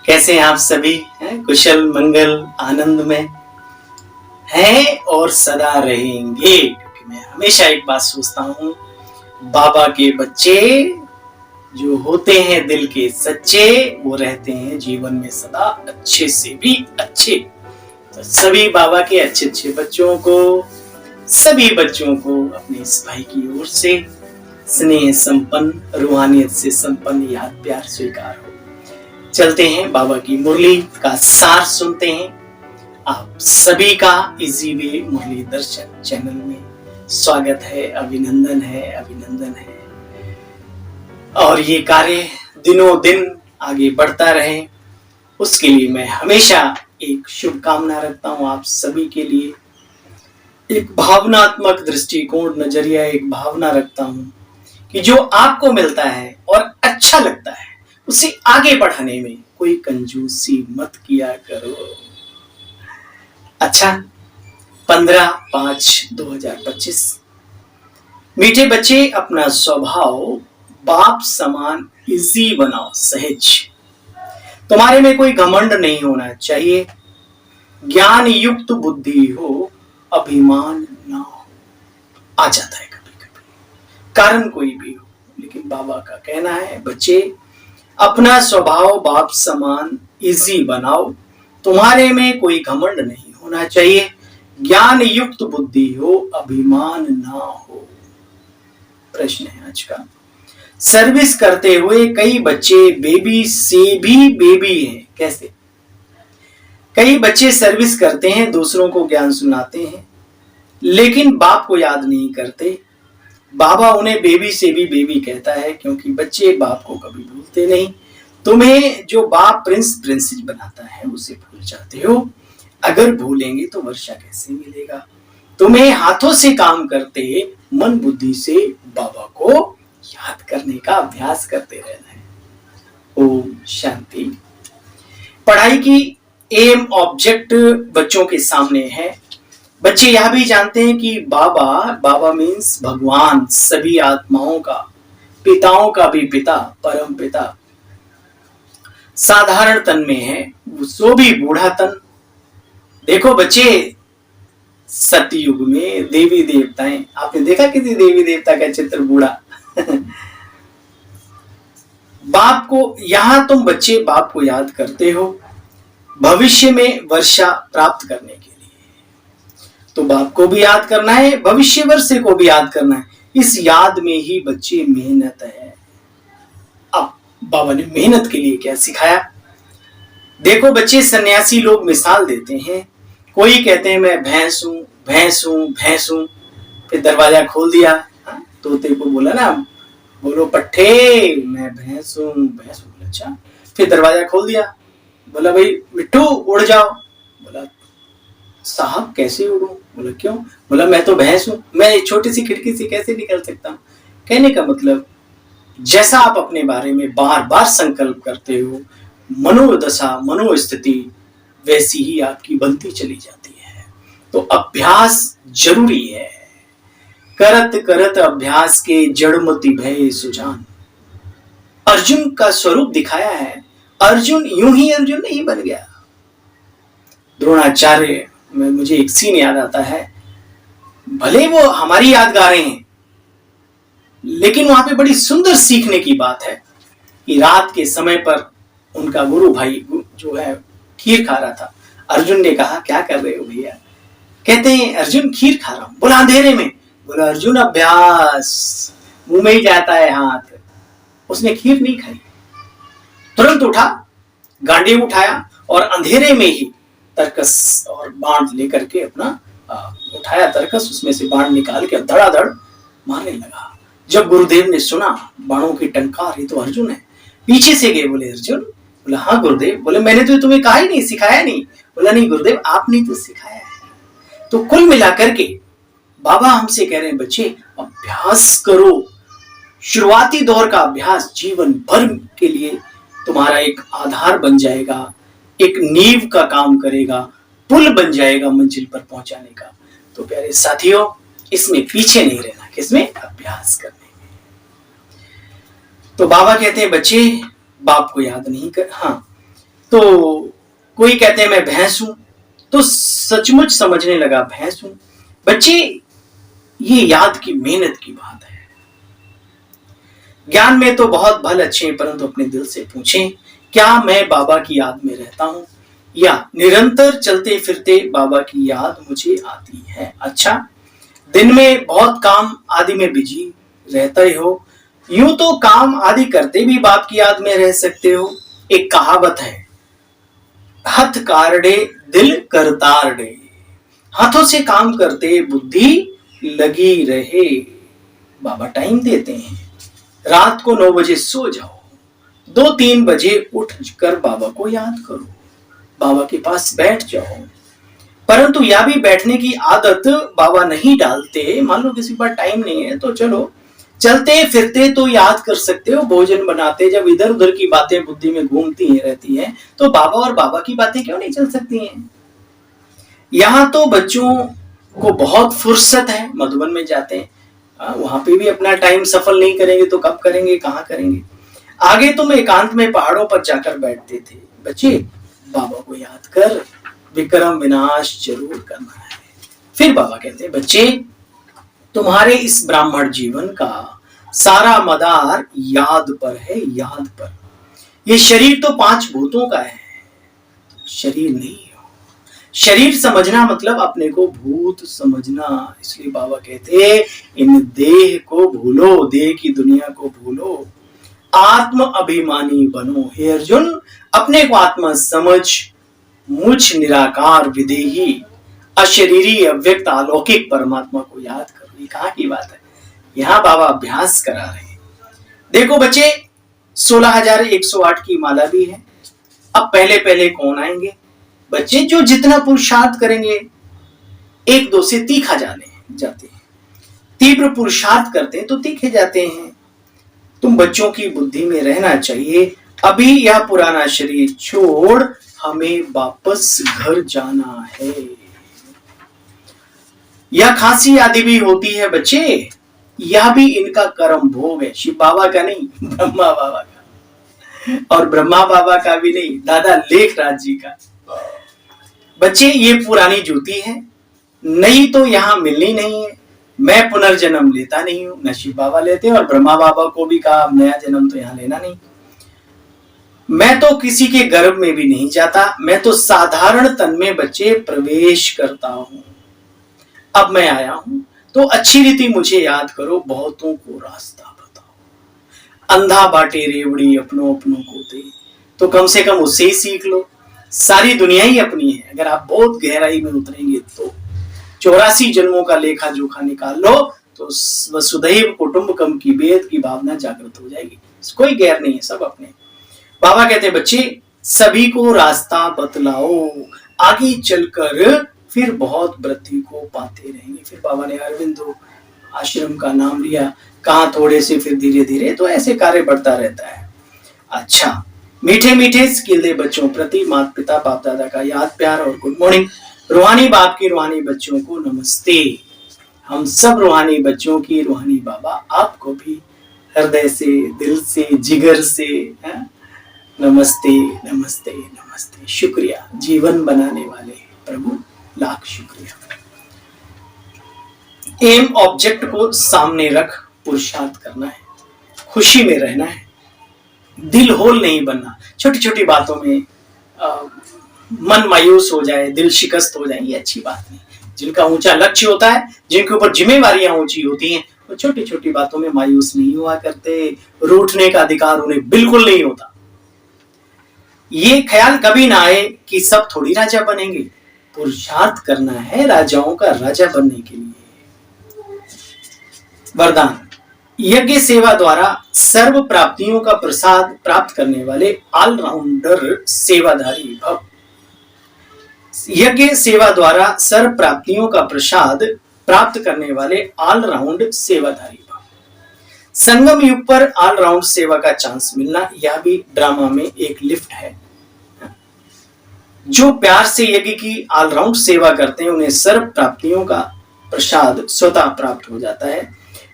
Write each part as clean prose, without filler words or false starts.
कैसे हैं आप सभी? हैं कुशल मंगल आनंद में हैं और सदा रहेंगे, क्योंकि मैं हमेशा एक बात सोचता हूँ, बाबा के बच्चे जो होते हैं दिल के सच्चे, वो रहते हैं जीवन में सदा अच्छे से भी अच्छे। तो सभी बाबा के अच्छे अच्छे बच्चों को, सभी बच्चों को अपने इस भाई की ओर से स्नेह संपन्न, रूहानियत से संपन्न याद प्यार स्वीकार हो। चलते हैं बाबा की मुरली का सार सुनते हैं। आप सभी का इजी वे मुरली दर्शन चैनल में स्वागत है, अभिनंदन है, अभिनंदन है। और ये कार्य दिनों दिन आगे बढ़ता रहे, उसके लिए मैं हमेशा एक शुभकामना रखता हूँ आप सभी के लिए। एक भावनात्मक दृष्टिकोण, नजरिया, एक भावना रखता हूँ कि जो आपको मिलता है और अच्छा लगता है उसे आगे बढ़ाने में कोई कंजूसी मत किया करो। अच्छा, 15/5/2025। मीठे बच्चे, अपना स्वभाव बाप समान इजी बनाओ, सहज। तुम्हारे में कोई घमंड नहीं होना चाहिए, ज्ञान युक्त बुद्धि हो, अभिमान ना हो। आ जाता है कभी कभी, कारण कोई भी हो, लेकिन बाबा का कहना है बच्चे अपना स्वभाव बाप समान इजी बनाओ, तुम्हारे में कोई घमंड नहीं होना चाहिए, ज्ञान युक्त बुद्धि हो, अभिमान ना हो। प्रश्न है आज का, सर्विस करते हुए कई बच्चे बेबी से भी बेबी हैं। कैसे? कई बच्चे सर्विस करते हैं, दूसरों को ज्ञान सुनाते हैं, लेकिन बाप को याद नहीं करते। बाबा उन्हें बेबी से भी बेबी कहता है, क्योंकि बच्चे बाप को कभी भूलते नहीं। तुम्हें जो बाप प्रिंस प्रिंसेस बनाता है उसे भूल जाते हो। अगर भूलेंगे तो वर्षा कैसे मिलेगा? तुम्हें हाथों से काम करते, मन बुद्धि से बाबा को याद करने का अभ्यास करते रहना है। ओम शांति। पढ़ाई की एम ऑब्जेक्ट बच्चों के सामने है। बच्चे यह भी जानते हैं कि बाबा मीन्स भगवान, सभी आत्माओं का, पिताओं का भी पिता, परम पिता। साधारण तन में है, सो भी बूढ़ा तन। देखो बच्चे, सतयुग में देवी देवताएं, आपने देखा किसी देवी देवता का चित्र बूढ़ा? बाप को, यहां तुम बच्चे बाप को याद करते हो भविष्य में वर्षा प्राप्त करने के लिए। तो बाप को भी याद करना है, भविष्य वर्षे को भी याद करना है। इस याद में ही बच्चे मेहनत है। अब बाबा ने मेहनत के लिए क्या सिखाया? देखो बच्चे, सन्यासी लोग मिसाल देते हैं। कोई कहते हैं मैं भैंस हूं, भैंस हूं, भैंस हूं। फिर दरवाजा खोल दिया, तोते को बोला ना, बोलो पट्ठे मैं भैंस हूं, भैंस हूं। अच्छा, फिर दरवाजा खोल दिया, बोला भाई मिट्टू उड़ जाओ। बोला साहब कैसे उड़ूं? बोला क्यों? बोला मैं तो भैंस हूं, मैं छोटी सी खिड़की से कैसे निकल सकता हूं? कहने का मतलब, जैसा आप अपने बारे में बार बार संकल्प करते हो, मनोदशा, मनोस्थिति वैसी ही आपकी बनती चली जाती है। तो अभ्यास जरूरी है। करत करत अभ्यास के जड़मति भय सुजान। अर्जुन का स्वरूप दिखाया है। अर्जुन यूं ही अर्जुन नहीं बन गया। द्रोणाचार्य में मुझे एक सीन याद आता है, भले वो हमारी यादगारें हैं, लेकिन वहां पे बड़ी सुंदर सीखने की बात है कि रात के समय पर उनका गुरु भाई जो है खीर खा रहा था। अर्जुन ने कहा क्या कर रहे हो भैया? कहते हैं अर्जुन खीर खा रहा हूं। बोला अंधेरे में? बोला अर्जुन अभ्यास, मुंह में ही जाता है हाथ। उसने खीर नहीं खाई, तुरंत उठा, गांडी उठाया और अंधेरे में ही तरकस और बाण लेकर के अपना उठाया तरकस, उसमें से बाण निकाल के धड़ाधड़ मारने लगा। जब गुरुदेव ने सुना बाणों की टंकार, ये तो अर्जुन है, पीछे से गए, बोले अर्जुन? बोला हाँ गुरुदेव। बोले मैंने तो तुम्हें कहा ही नहीं, सिखाया नहीं। बोला नहीं गुरुदेव, आपने तो सिखाया है। तो कुल मिलाकर के बाबा हमसे कह रहे हैं बच्चे अभ्यास करो। शुरुआती दौर का अभ्यास जीवन भर के लिए तुम्हारा एक आधार बन जाएगा, एक नींव का काम करेगा, पुल बन जाएगा मंजिल पर पहुंचाने का। तो प्यारे साथियों, इसमें पीछे नहीं रहना, किसमें? अभ्यास करने में। तो बाबा कहते हैं बच्चे बाप को याद नहीं कर, हाँ तो कोई कहते हैं मैं भैंस हूं, तो सचमुच समझने लगा भैंस हूं। बच्चे, ये याद की मेहनत की बात है। ज्ञान में तो बहुत भल अच्छे हैं, परंतु अपने दिल से पूछें, क्या मैं बाबा की याद में रहता हूं, या निरंतर चलते फिरते बाबा की याद मुझे आती है। अच्छा, दिन में बहुत काम आदि में बिजी रहते हो, यूं तो काम आदि करते भी बाप की याद में रह सकते हो। एक कहावत है, हथ कारडे दिल करतारडे, हाथों से काम करते बुद्धि लगी रहे। बाबा टाइम देते हैं, रात को 9 बजे सो जाओ, 2-3 बजे उठ कर बाबा को याद करो, बाबा के पास बैठ जाओ। परंतु या भी बैठने की आदत बाबा नहीं डालते। मान लो किसी पर टाइम नहीं है तो चलो चलते फिरते तो याद कर सकते हो, भोजन बनाते जब इधर उधर की बातें बुद्धि में घूमती रहती हैं, तो बाबा और बाबा की बातें क्यों नहीं चल सकती हैं। यहाँ तो बच्चों को बहुत फुर्सत है, मधुबन में जाते हैं, वहां पे भी अपना टाइम सफल नहीं करेंगे तो कब करेंगे, कहाँ करेंगे। आगे तुम एकांत में पहाड़ों पर जाकर बैठते थे। बच्चे, बाबा को याद कर, विक्रम विनाश जरूर करना है। फिर बाबा कहते हैं, बच्चे तुम्हारे इस ब्राह्मण जीवन का सारा मदार याद पर है, याद पर। ये शरीर तो 5 भूतों का है, शरीर नहीं हो। शरीर समझना मतलब अपने को भूत समझना। इसलिए बाबा कहते हैं, इन देह को भूलो, देह की दुनिया को भूलो, आत्म अभिमानी बनो। हे अर्जुन, अपने को आत्मा समझ, मुझ निराकार विदेही अशरीरी अव्यक्त अलौकिक परमात्मा को याद करो। ये कहाँ की बात है, यहाँ बाबा अभ्यास करा रहे हैं। देखो बच्चे, 16,108 की माला भी है। अब पहले पहले कौन आएंगे बच्चे, जो जितना पुरुषार्थ करेंगे, 1-2 से तीखा जाते हैं। तीव्र पुरुषार्थ करते हैं तो तीखे जाते हैं। तुम बच्चों की बुद्धि में रहना चाहिए, अभी यह पुराना शरीर छोड़ हमें वापस घर जाना है। यह खांसी आदि भी होती है बच्चे, यह भी इनका कर्म भोग है। शिव बाबा का नहीं, ब्रह्मा बाबा का, और ब्रह्मा बाबा का भी नहीं, दादा लेखराज जी का। बच्चे, ये पुरानी जूती है, नई तो यहां मिलनी नहीं है। मैं पुनर्जन्म लेता नहीं हूं, न शिव बाबा लेते, और ब्रह्मा बाबा को भी कहा नया जन्म तो यहां लेना नहीं। मैं तो किसी के गर्भ में भी नहीं जाता, मैं तो साधारण तन में बच्चे प्रवेश करता हूं। अब मैं आया हूं तो अच्छी रीति मुझे याद करो, बहुतों को रास्ता बताओ। अंधा बाटे रेवड़ी अपनों अपनों को दे, तो कम से कम उससे ही सीख लो। सारी दुनिया ही अपनी है, अगर आप बहुत गहराई में उतरेंगे तो 84 जन्मों का लेखा जोखा निकाल लो तो वसुधैव कुटुंबकम की वेद की भावना जागृत हो जाएगी। कोई गैर नहीं है, सब अपने। बाबा कहते हैं, बच्चे सभी को रास्ता बतलाओ, आगे चलकर फिर बहुत वृद्धि को पाते रहेंगे। फिर बाबा ने अरविंदो आश्रम का नाम लिया, कहा थोड़े से फिर धीरे धीरे, तो ऐसे कार्य बढ़ता रहता है। अच्छा, मीठे मीठे स्किल बच्चों प्रति माता पिता बाप दादा का याद प्यार और गुड मॉर्निंग। रूहानी बाप की रूहानी बच्चों को नमस्ते। हम सब रूहानी बच्चों की रूहानी बाबा आपको भी हृदय से, दिल से, जिगर से नमस्ते नमस्ते नमस्ते। शुक्रिया, जीवन बनाने वाले प्रभु, लाख शुक्रिया। एम ऑब्जेक्ट को सामने रख पुरुषार्थ करना है, खुशी में रहना है, दिल होल नहीं बनना। छोटी छोटी बातों में मन मायूस हो जाए, दिल शिकस्त हो जाए, ये अच्छी बात नहीं। जिनका ऊंचा लक्ष्य होता है, जिनके ऊपर जिम्मेवारियां ऊंची होती हैं, वो छोटी छोटी बातों में मायूस नहीं हुआ करते। रूठने का अधिकार उन्हें बिल्कुल नहीं होता। ये ख्याल कभी ना आए कि सब थोड़ी राजा बनेंगे। पुरुषार्थ करना है राजाओं का राजा बनने के लिए। वरदान, यज्ञ सेवा द्वारा सर्व प्राप्तियों का प्रसाद प्राप्त करने वाले ऑलराउंडर सेवाधारी भव। यज्ञ सेवा द्वारा सर्व प्राप्तियों का प्रसाद प्राप्त करने वाले ऑलराउंड सेवाधारी भव। संगम युग पर ऑलराउंड सेवा का चांस मिलना, यह भी ड्रामा में एक लिफ्ट है। जो प्यार से यज्ञ की ऑलराउंड सेवा करते हैं, उन्हें सर्व प्राप्तियों का प्रसाद स्वतः प्राप्त हो जाता है।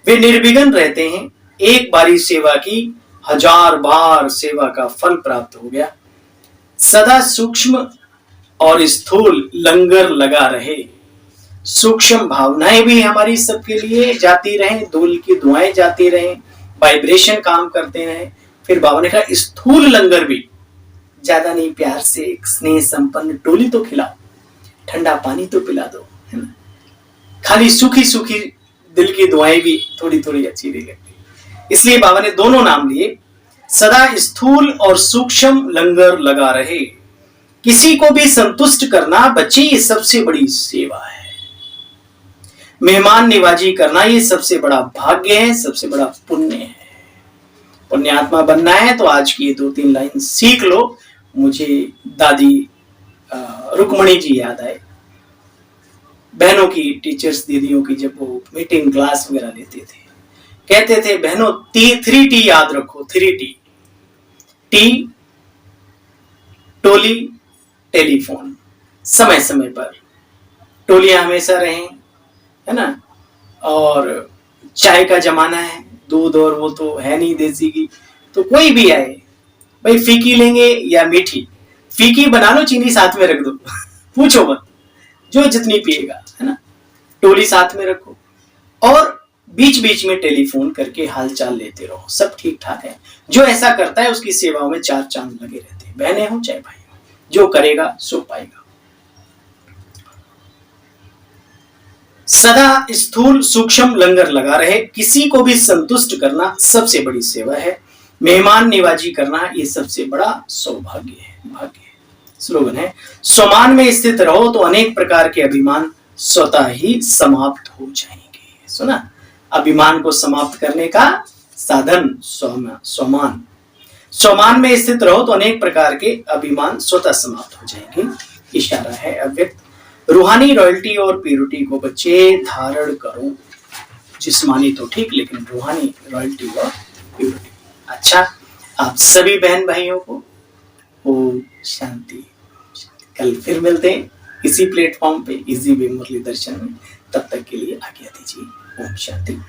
वे निर्विघ्न रहते हैं। एक बारी सेवा की, 1000 बार सेवा का फल प्राप्त हो गया। सदा सूक्ष्म और स्थूल लंगर लगा रहे। सूक्ष्म भावनाएं भी हमारी सबके लिए जाती रहें, धूल की धुआएं जाती रहें, वाइब्रेशन काम करते रहें। फिर बाबा ने कहा स्थूल लंगर भी, ज्यादा नहीं, प्यार से एक स्नेह संपन्न टोली तो खिलाओ, ठंडा पानी तो पिला दो, है ना। खाली सूखी सूखी दिल की दुआएं भी थोड़ी थोड़ी अच्छी नहीं लगती। इसलिए बाबा ने दोनों नाम लिए, सदा स्थूल और सूक्ष्म लंगर लगा रहे। किसी को भी संतुष्ट करना बच्चे ये सबसे बड़ी सेवा है। मेहमान निवाजी करना ये सबसे बड़ा भाग्य है, सबसे बड़ा पुण्य है। पुण्यात्मा बनना है तो आज की ये 2-3 लाइन सीख लो। मुझे दादी रुक्मणी जी याद आए, बहनों की, टीचर्स दीदियों की, जब वो मीटिंग क्लास वगैरह लेते थे, कहते थे बहनों 3T याद रखो, 3T। टी, टोली, टेलीफोन। समय समय पर टोलियां हमेशा रहें, है ना। और चाय का जमाना है, दूध और वो तो है नहीं देसी की, तो कोई भी आए भाई, फीकी लेंगे या मीठी, फीकी बना लो, चीनी साथ में रख दो पूछो मत, जो जितनी पिएगा, है ना। टोली साथ में रखो और बीच बीच में टेलीफोन करके हालचाल लेते रहो, सब ठीक ठाक है। जो ऐसा करता है उसकी सेवाओं में 4 चांद लगे रहते हैं, बहनें हो चाहे भाई हो, जो करेगा सो पाएगा। सदा स्थूल सूक्ष्म लंगर लगा रहे। किसी को भी संतुष्ट करना सबसे बड़ी सेवा है। मेहमान निवाजी करना ये सबसे बड़ा सौभाग्य है, भाग्य है। स्लोगन है, स्वमान में स्थित रहो तो अनेक प्रकार के अभिमान स्वतः ही समाप्त हो जाएंगे। सुना, अभिमान को समाप्त करने का साधन स्वमान। स्वमान में स्थित रहो तो अनेक प्रकार के अभिमान स्वतः समाप्त हो जाएंगे। इशारा है अव्यक्त। रूहानी रॉयल्टी और प्यूरिटी को बच्चे धारण करो। जिस्मानी तो ठीक, लेकिन रूहानी रॉयल्टी और प्यूरिटी। अच्छा, आप सभी बहन भाइयों को ओम शांति। कल फिर मिलते हैं इसी प्लेटफॉर्म पे, इसी वे मुरली दर्शन में। तब तक के लिए आज्ञा दीजिए। ओम शांति।